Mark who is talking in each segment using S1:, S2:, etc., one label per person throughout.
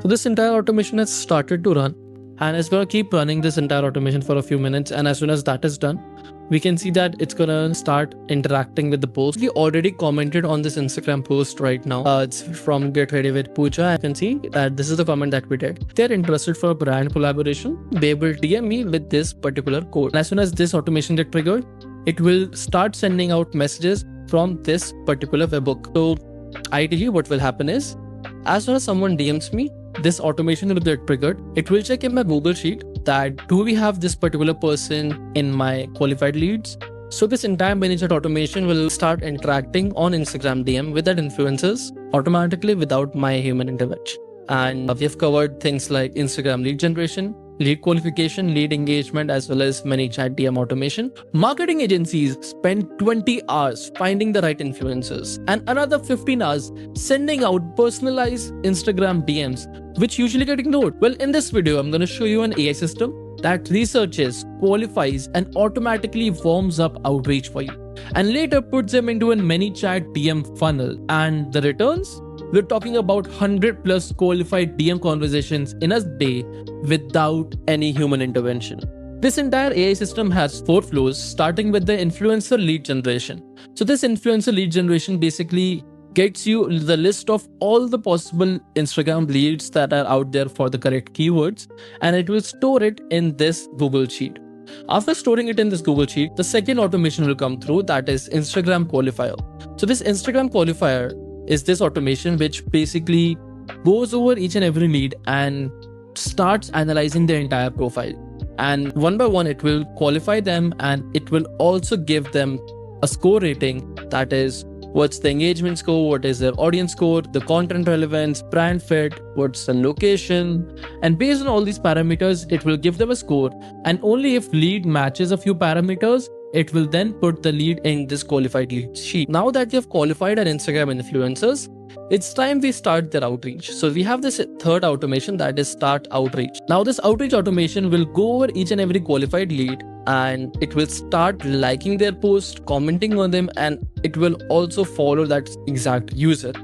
S1: So this entire automation has started to run, and it's going to keep running this entire automation for a few minutes. And as soon as that is done, we can see that it's going to start interacting with the post. We already commented on this Instagram post right now. It's from Get Ready with Pooja. I can see that this is the comment that we did. If they're interested for a brand collaboration, they will DM me with this particular code. And as soon as this automation gets triggered, it will start sending out messages from this particular webhook. So ideally what will happen is, as soon as someone DMs me, this automation will get triggered. It will check in my Google Sheet that do we have this particular person in my qualified leads. So this entire ManyChat automation will start interacting on Instagram DM with that influencers automatically without my human intervention. And we have covered things like Instagram lead generation, lead qualification, lead engagement, as well as ManyChat DM automation. Marketing agencies spend 20 hours finding the right influencers and another 15 hours sending out personalized Instagram DMs, which usually get ignored. Well, in this video, I'm going to show you an AI system that researches, qualifies, and automatically warms up outreach for you, and later puts them into a ManyChat DM funnel. And the returns? We're talking about 100 plus qualified DM conversations in a day without any human intervention. This entire AI system has 4 flows, starting with the influencer lead generation. So this influencer lead generation basically gets you the list of all the possible Instagram leads that are out there for the correct keywords, and it will store it in this Google Sheet. After storing it in this Google Sheet, the second automation will come through, that is Instagram qualifier. So this Instagram qualifier is this automation which basically goes over each and every lead and starts analyzing their entire profile. And one by one, it will qualify them, and it will also give them a score rating, that is what's the engagement score, what is their audience score, the content relevance, brand fit, what's the location. And based on all these parameters, it will give them a score. And only if lead matches a few parameters, it will then put the lead in this qualified lead sheet. Now that we have qualified our Instagram influencers, it's time we start their outreach. So we have this third automation, that is start outreach. Now this outreach automation will go over each and every qualified lead, and it will start liking their post, commenting on them, and it will also follow that exact user.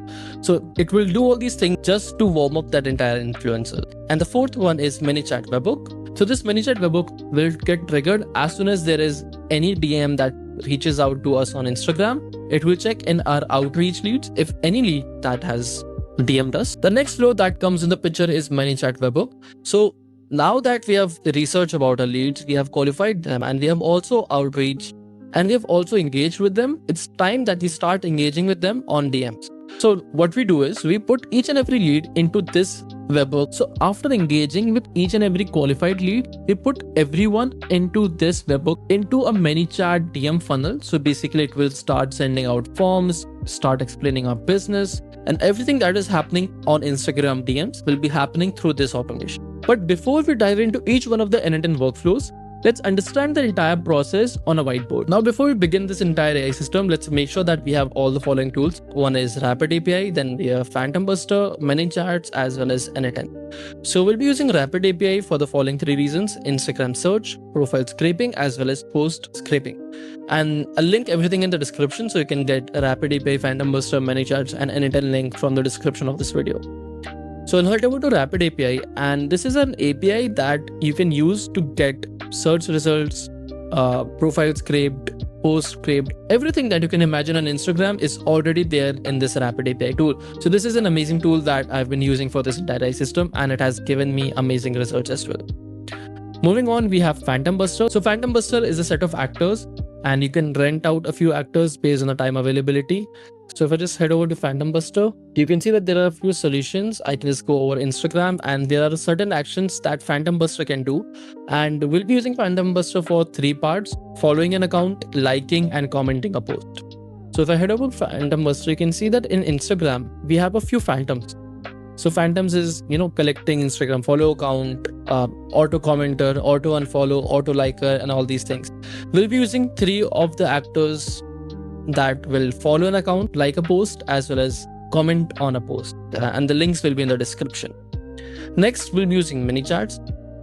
S1: So it will do all these things just to warm up that entire influencer. And the fourth one is ManyChat webhook. So this ManyChat webhook will get triggered as soon as there is any DM that reaches out to us on Instagram. It will check in our outreach leads if any lead that has DM'd us. The next flow that comes in the picture is ManyChat webhook. So now that we have researched about our leads, we have qualified them, and we have also outreach, and we have also engaged with them, it's time that we start engaging with them on DMs. So what we do is we put each and every lead into this webhook. So after engaging with each and every qualified lead, we put everyone into this webhook into a ManyChat DM funnel. So basically it will start sending out forms, start explaining our business, and everything that is happening on Instagram DMs will be happening through this automation. But before we dive into each one of the end-to-end workflows, let's understand the entire process on a whiteboard. Now, before we begin this entire AI system, let's make sure that we have all the following tools. One is Rapid API, then we have Phantom Buster, ManyChats, as well as N10. So we'll be using Rapid API for the following 3 reasons: Instagram search, profile scraping, as well as post scraping. And I'll link everything in the description, so you can get Rapid API, Phantom Buster, ManyChats, and N10 link from the description of this video. So I'll head over to Rapid API, and this is an API that you can use to get search results, profile scraped, post scraped, everything that you can imagine on Instagram is already there in this Rapid API tool. So this is an amazing tool that I've been using for this entire system, and it has given me amazing results as well. Moving on, we have Phantom Buster. So Phantom Buster is a set of actors, and you can rent out a few actors based on the time availability. So if I just head over to Phantom Buster, you can see that there are a few solutions. I can just go over Instagram, and there are certain actions that Phantom Buster can do. And we'll be using Phantom Buster for 3 parts: following an account, liking, and commenting a post. So if I head over to Phantom Buster, you can see that in Instagram, we have a few phantoms. So phantoms is, collecting Instagram follow count, auto commenter, auto unfollow, auto liker, and all these things. We'll be using 3 of the actors that will follow an account, like a post, as well as comment on a post. And the links will be in the description. Next, we'll be using ManyChats.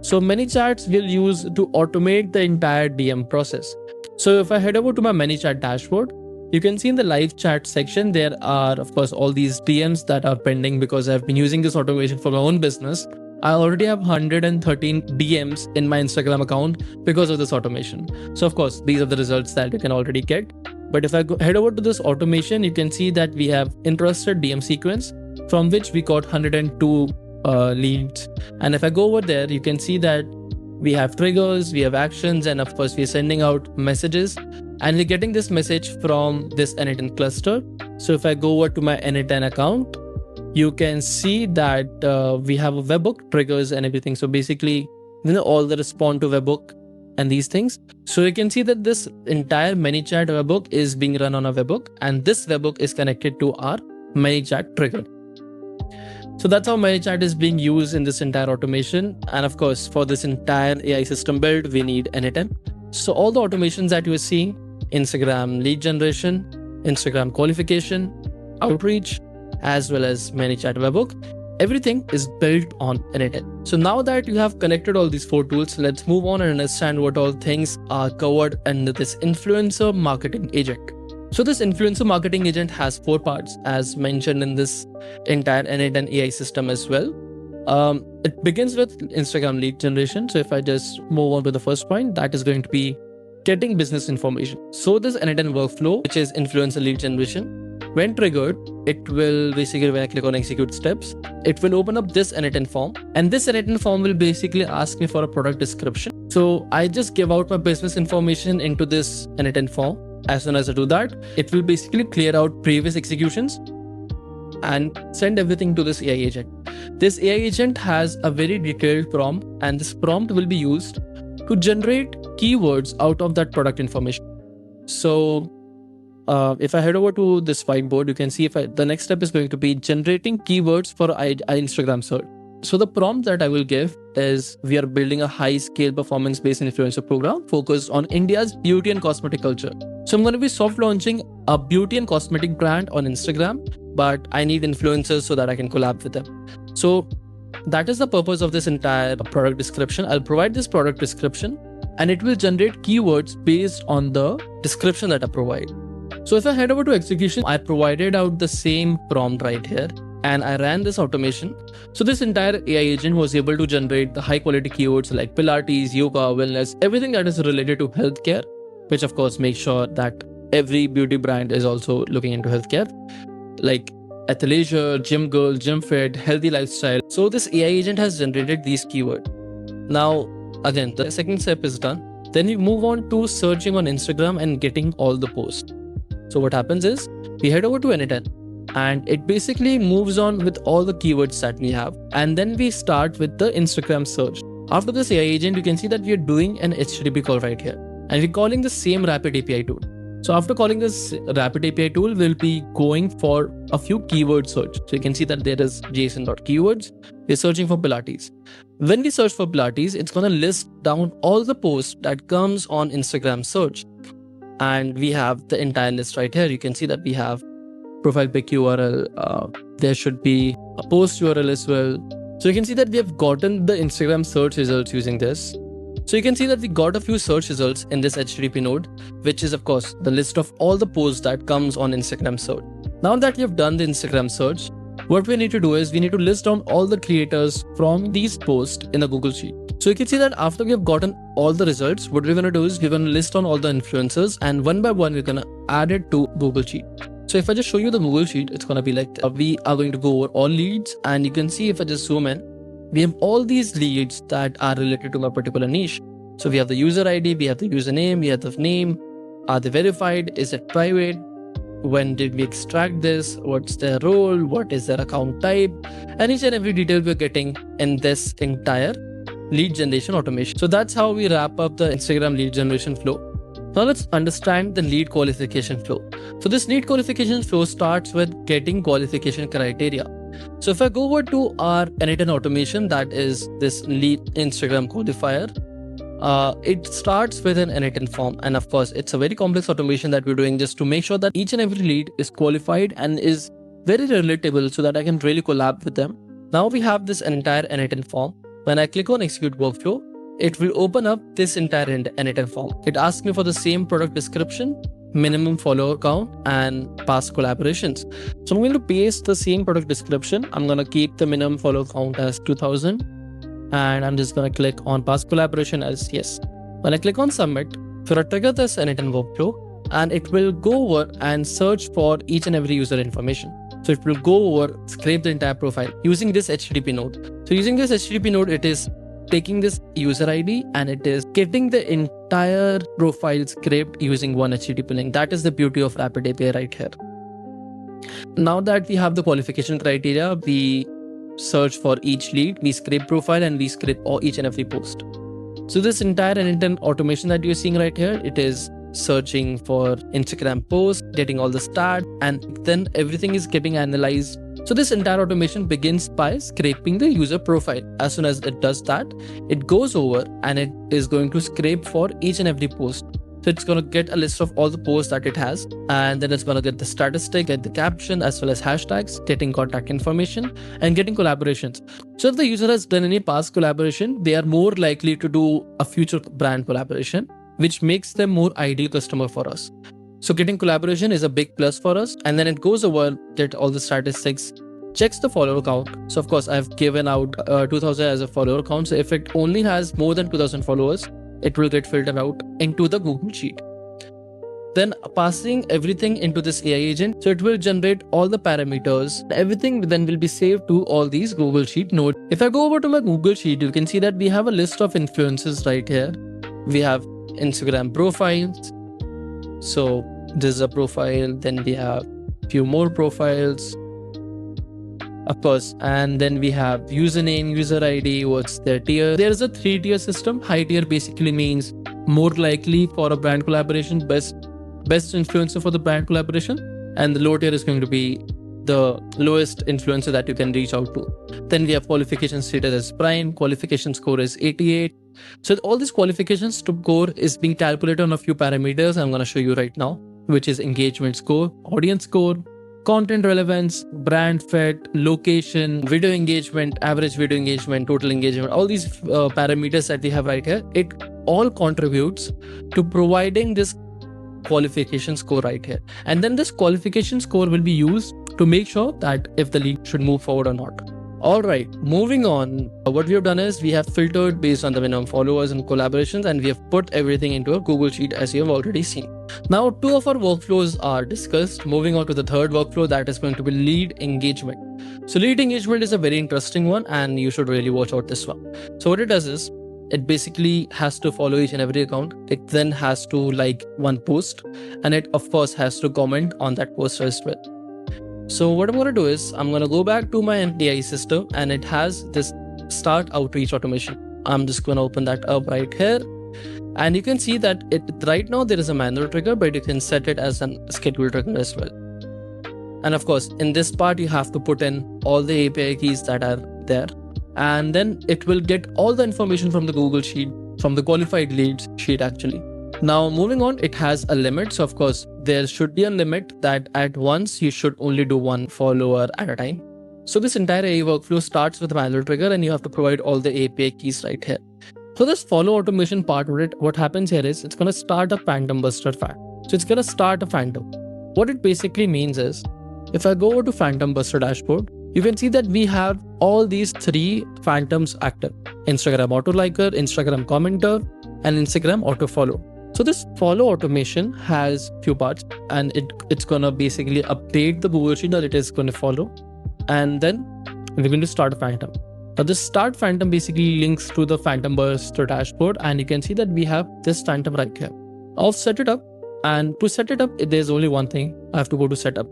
S1: So ManyChats we'll use to automate the entire DM process. So if I head over to my ManyChat dashboard, You can see in the live chat section, there are, of course, all these DMs that are pending because I've been using this automation for my own business. I already have 113 DMs in my Instagram account because of this automation. So of course, these are the results that you can already get. But if I head over to this automation, you can see that we have interested DM sequence from which we got 102 leads. And if I go over there, you can see that we have triggers, we have actions, and of course, we're sending out messages. And we're getting this message from this N10 cluster. So if I go over to my N10 account, you can see that we have a webhook, triggers, and everything. So basically, all the respond to webhook and these things. So you can see that this entire ManyChat webhook is being run on a webhook, and this webhook is connected to our ManyChat trigger. So that's how ManyChat is being used in this entire automation. And of course, for this entire AI system build, we need N10. So all the automations that you are seeing, Instagram lead generation, Instagram qualification, outreach, as well as ManyChat webhook, everything is built on N10. So now that you have connected all these 4 tools, let's move on and understand what all things are covered under this influencer marketing agent. So this influencer marketing agent has 4 parts as mentioned in this entire N10 AI system as well. It begins with Instagram lead generation. So if I just move on to the first point, that is going to be getting business information. So this N10 workflow, which is influencer lead generation, when triggered, it will basically, when I click on execute steps, it will open up this N10 form, and this N10 form will basically ask me for a product description. So I just give out my business information into this N10 form. As soon as I do that, it will basically clear out previous executions and send everything to this AI agent. This AI agent has a very detailed prompt, and this prompt will be used to generate keywords out of that product information. So if I head over to this whiteboard, you can see the next step is going to be generating keywords for Instagram search. So the prompt that I will give is, we are building a high-scale performance-based influencer program focused on India's beauty and cosmetic culture. So I'm going to be soft launching a beauty and cosmetic brand on Instagram, but I need influencers so that I can collab with them. So that is the purpose of this entire product description. I'll provide this product description, and it will generate keywords based on the description that I provide. So if I head over to execution, I provided out the same prompt right here, and I ran this automation. So this entire AI agent was able to generate the high quality keywords like Pilates, yoga, wellness, everything that is related to healthcare, which of course makes sure that every beauty brand is also looking into healthcare, like athleisure, gym girl, gym fit, healthy lifestyle. So this AI agent has generated these keywords. Now, again, the second step is done. Then we move on to searching on Instagram and getting all the posts. So what happens is, we head over to N10, and it basically moves on with all the keywords that we have. And then we start with the Instagram search. After this AI agent, you can see that we are doing an HTTP call right here, and we're calling the same Rapid API tool. So after calling this Rapid API tool, we'll be going for a few keyword search. So you can see that there is JSON.keywords. We're searching for Pilates. When we search for Pilates, it's going to list down all the posts that comes on Instagram search. And we have the entire list right here. You can see that we have profile pic URL. There should be a post URL as well. So you can see that we have gotten the Instagram search results using this. So you can see that we got a few search results in this HTTP node, which is of course the list of all the posts that comes on Instagram search. Now that we have done the Instagram search, what we need to do is we need to list down all the creators from these posts in a Google Sheet. So you can see that after we have gotten all the results, what we're going to do is we're going to list down all the influencers, and one by one, we're going to add it to Google Sheet. So if I just show you the Google Sheet, it's going to be like, we are going to go over all leads, and you can see if I just zoom in, we have all these leads that are related to my particular niche. So we have the user ID, we have the username, we have the name, are they verified, is it private, when did we extract this, what's their role, what is their account type, and each and every detail we're getting in this entire lead generation automation. So that's how we wrap up the Instagram lead generation flow. Now let's understand the lead qualification flow. So this lead qualification flow starts with getting qualification criteria. So if I go over to our N10 automation, that is this lead Instagram qualifier, it starts with an N10 form. And of course, it's a very complex automation that we're doing just to make sure that each and every lead is qualified and is very relatable so that I can really collab with them. Now we have this entire N10 form. When I click on execute workflow, it will open up this entire N10 form. It asks me for the same product description, minimum follower count, and past collaborations. So I'm going to paste the same product description. I'm going to keep the minimum follower count as 2000, and I'm just going to click on past collaboration as yes. When I click on submit, so I trigger this anytime workflow, and it will go over and search for each and every user information. So it will go over, scrape the entire profile using this HTTP node. So using this HTTP node, it is taking this user ID and it is getting the entire profile scraped using one HTTP link. That is the beauty of Rapid API right here. Now that we have the qualification criteria, we search for each lead, we scrape profile, and we scrape each and every post. So this entire end-to-end automation that you're seeing right here, it is searching for Instagram posts, getting all the stats, and then everything is getting analyzed. So this entire automation begins by scraping the user profile. As soon as it does that, it goes over and it is going to scrape for each and every post. So it's going to get a list of all the posts that it has, and then it's going to get the statistic, get the caption, as well as hashtags, getting contact information, and getting collaborations. So if the user has done any past collaboration, they are more likely to do a future brand collaboration, which makes them more ideal customer for us. So getting collaboration is a big plus for us. And then it goes over, get all the statistics, checks the follower count. So of course, I've given out 2000 as a follower count. So if it only has more than 2000 followers, it will get filtered out into the Google Sheet. Then passing everything into this AI agent. So it will generate all the parameters. Everything then will be saved to all these Google Sheet nodes. If I go over to my Google Sheet, you can see that we have a list of influencers right here. We have Instagram profiles. So this is a profile. Then we have a few more profiles, of course, and then we have username, user ID, what's their tier. There is a 3-tier system. High tier basically means more likely for a brand collaboration, best influencer for the brand collaboration, and the low tier is going to be the lowest influencer that you can reach out to. Then we have qualification status as prime, qualification score is 88. So all this qualification score is being calculated on a few parameters I'm going to show you right now, which is engagement score, audience score, content relevance, brand fit, location, video engagement, average video engagement, total engagement, all these parameters that we have right here. It all contributes to providing this qualification score right here. And then this qualification score will be used to make sure that if the lead should move forward or not. All right, moving on. What we have done is we have filtered based on the minimum followers and collaborations, and we have put everything into a Google Sheet as you have already seen. Now, 2 of our workflows are discussed. Moving on to the third workflow, that is going to be lead engagement. So lead engagement is a very interesting one, and you should really watch out this one. So what it does is it basically has to follow each and every account. It then has to like one post, and it of course has to comment on that post as well. So what I'm going to do is I'm going to go back to my MDI system, and it has this start outreach automation. I'm just going to open that up right here. And you can see that right now there is a manual trigger, but you can set it as a scheduled trigger as well. And of course, in this part, you have to put in all the API keys that are there. And then it will get all the information from the Google Sheet, from the qualified leads sheet actually. Now moving on, it has a limit. So of course, there should be a limit that at once you should only do 1 follower at a time. So this entire AI workflow starts with a manual trigger, and you have to provide all the API keys right here. So this follow automation part of it, what happens here is it's going to start a phantom buster fact. So it's going to start a phantom. What it basically means is if I go over to phantom buster dashboard, you can see that we have all these 3 phantoms active: Instagram auto liker, Instagram commenter, and Instagram auto follow. So this follow automation has few parts, and it's going to basically update the Google Sheet that it is going to follow. And then we're going to start a phantom. Now this start phantom basically links to the phantom buster dashboard, and you can see that we have this phantom right here. I'll set it up, and to set it up, there's only one thing. I have to go to setup,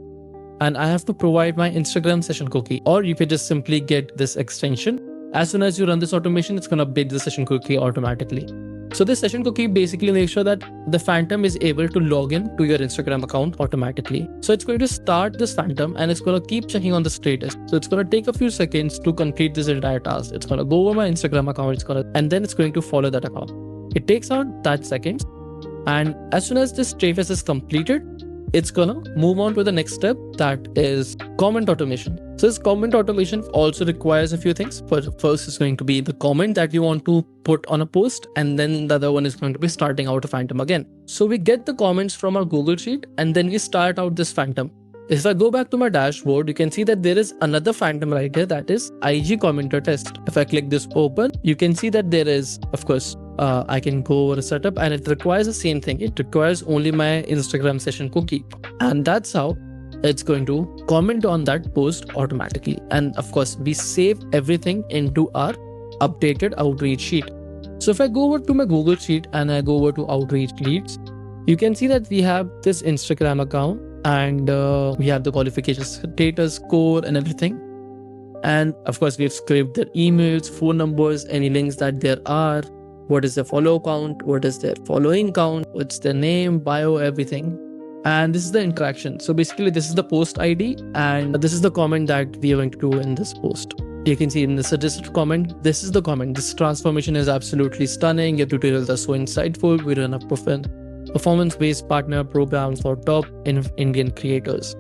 S1: and I have to provide my Instagram session cookie, or you can just simply get this extension. As soon as you run this automation, it's going to update the session cookie automatically. So this session cookie basically makes sure that the phantom is able to log in to your Instagram account automatically. So it's going to start this phantom, and it's going to keep checking on the status. So it's going to take a few seconds to complete this entire task. It's going to go over my Instagram account, and then it's going to follow that account. It takes out that seconds. And as soon as this status is completed, it's gonna move on to the next step, that is comment automation. So this comment automation also requires a few things. But first is going to be the comment that you want to put on a post, and then the other one is going to be starting out a phantom again. So we get the comments from our Google Sheet and then we start out this phantom. If I go back to my dashboard, you can see that there is another phantom right here, that is IG commenter test. If I click this open, you can see that there is, of course, I can go over a setup, and it requires the same thing. It requires only my Instagram session cookie. And that's how it's going to comment on that post automatically. And of course, we save everything into our updated outreach sheet. So if I go over to my Google Sheet and I go over to outreach leads, you can see that we have this Instagram account, and we have the qualification status, score, and everything. And of course, we've scraped their emails, phone numbers, any links that there are, what is their follow count, what is their following count, what's their name, bio, everything. And this is the interaction. So basically, this is the post ID, and this is the comment that we are going to do in this post. You can see in the suggested comment, this is the comment. This transformation is absolutely stunning. Your tutorials are so insightful. We run a performance-based partner program for top Indian creators.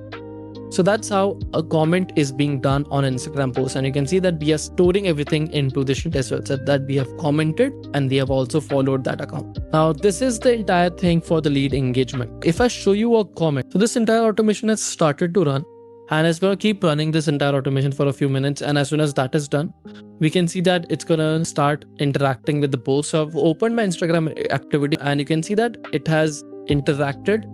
S1: So that's how a comment is being done on an Instagram post. And you can see that we are storing everything into the sheet as well, so that we have commented and we have also followed that account. Now, this is the entire thing for the lead engagement. If I show you a comment, so this entire automation has started to run, and it's going to keep running this entire automation for a few minutes. And as soon as that is done, we can see that it's going to start interacting with the post. So I've opened my Instagram activity, and you can see that it has interacted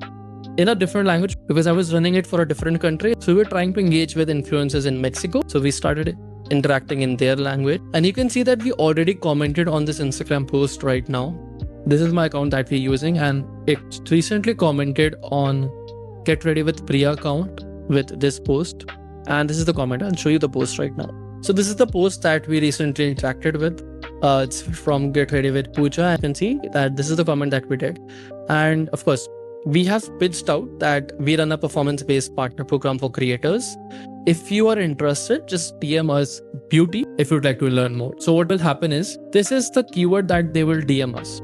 S1: in a different language because I was running it for a different country. So we were trying to engage with influencers in Mexico. So we started interacting in their language. And you can see that we already commented on this Instagram post right now. This is my account that we're using, and it recently commented on Get Ready with Priya account with this post. And this is the comment. I'll show you the post right now. So this is the post that we recently interacted with. It's from Get Ready with Pooja. I can see that this is the comment that we did. And of course, we have pitched out that we run a performance-based partner program for creators. If you are interested, just DM us beauty if you'd like to learn more. So what will happen is, this is the keyword that they will DM us.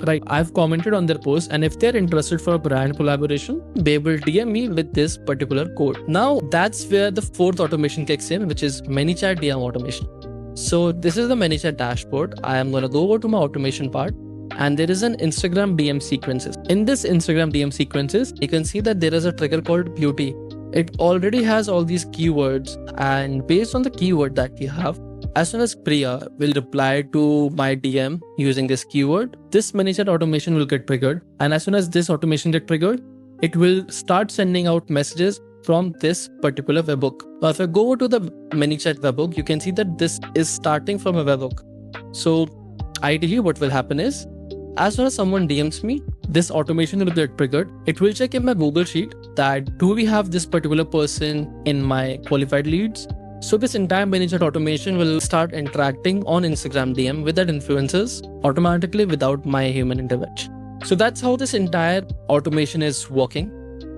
S1: Right, I've commented on their post, and if they're interested for a brand collaboration, they will DM me with this particular code. Now that's where the fourth automation kicks in, which is ManyChat DM Automation. So this is the ManyChat dashboard. I am going to go over to my automation part, and there is an Instagram DM sequences. In this Instagram DM sequences, you can see that there is a trigger called beauty. It already has all these keywords, and based on the keyword that we have, as soon as Priya will reply to my DM using this keyword, this ManyChat automation will get triggered. And as soon as this automation gets triggered, it will start sending out messages from this particular webhook. Now, if I go over to the ManyChat webhook, you can see that this is starting from a webhook. So ideally, what will happen is, as soon as someone DMs me, this automation will get triggered. It will check in my Google Sheet that do we have this particular person in my qualified leads. So this entire ManyChat automation will start interacting on Instagram DM with that influencers automatically without my human intervention. So that's how this entire automation is working.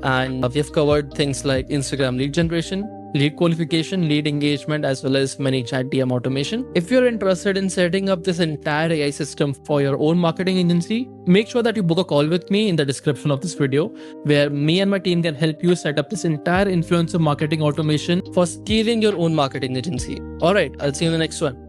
S1: And we have covered things like Instagram lead generation, lead qualification, lead engagement, as well as ManyChat DM automation. If you're interested in setting up this entire AI system for your own marketing agency, make sure that you book a call with me in the description of this video, where me and my team can help you set up this entire influencer marketing automation for scaling your own marketing agency. All right, I'll see you in the next one.